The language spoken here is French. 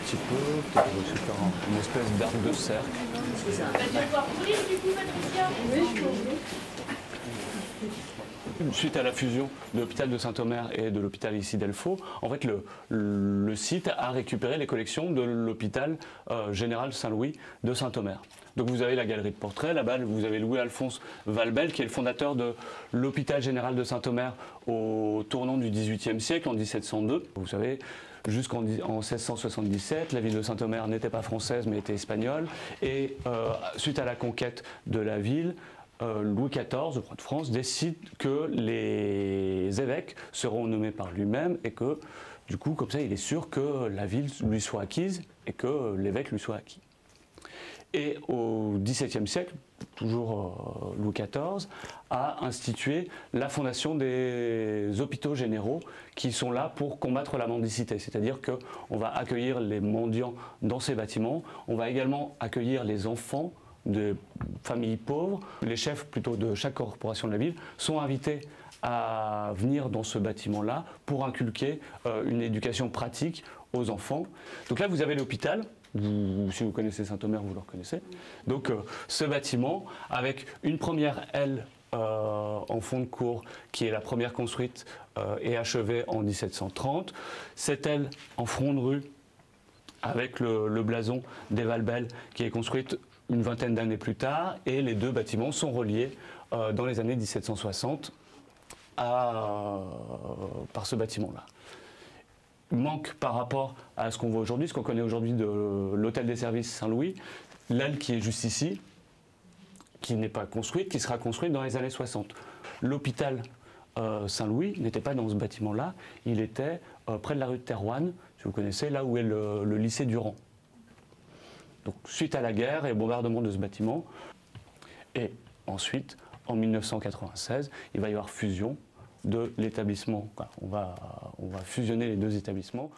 petit peu, peut-être qu'on va essayer de faire une espèce d'arc de cercle. Suite à la fusion de l'hôpital de Saint-Omer et de l'hôpital ici d'Elfaux, en fait le site a récupéré les collections de l'hôpital général Saint-Louis de Saint-Omer. Donc vous avez la galerie de portraits, là-bas vous avez Louis-Alphonse Valbel qui est le fondateur de l'hôpital général de Saint-Omer au tournant du XVIIIe siècle en 1702. Vous savez, jusqu'en 1677, la ville de Saint-Omer n'était pas française mais était espagnole et suite à la conquête de la ville, Louis XIV, le roi de France, décide que les évêques seront nommés par lui-même et que, du coup, comme ça, il est sûr que la ville lui soit acquise et que l'évêque lui soit acquis. Et au XVIIe siècle, toujours Louis XIV, a institué la fondation des hôpitaux généraux qui sont là pour combattre la mendicité. C'est-à-dire qu'on va accueillir les mendiants dans ces bâtiments, on va également accueillir les enfants de familles pauvres. Les chefs plutôt de chaque corporation de la ville sont invités à venir dans ce bâtiment-là pour inculquer une éducation pratique aux enfants. Donc là, vous avez l'hôpital. Si vous connaissez Saint-Omer, vous le reconnaissez. Donc ce bâtiment, avec une première aile en fond de cour, qui est la première construite et achevée en 1730. Cette aile en front de rue, avec le blason des Valbel, qui est construite une vingtaine d'années plus tard, et les deux bâtiments sont reliés dans les années 1760 par ce bâtiment-là. Manque par rapport à ce qu'on voit aujourd'hui, ce qu'on connaît aujourd'hui de l'hôtel des services Saint-Louis, l'aile qui est juste ici, qui n'est pas construite, qui sera construite dans les années 60. L'hôpital Saint-Louis n'était pas dans ce bâtiment-là, il était près de la rue de Thérouanne, si vous connaissez, là où est le lycée Durand. Donc, suite à la guerre et au bombardement de ce bâtiment, et ensuite, en 1996, il va y avoir fusion de l'établissement. On va fusionner les deux établissements.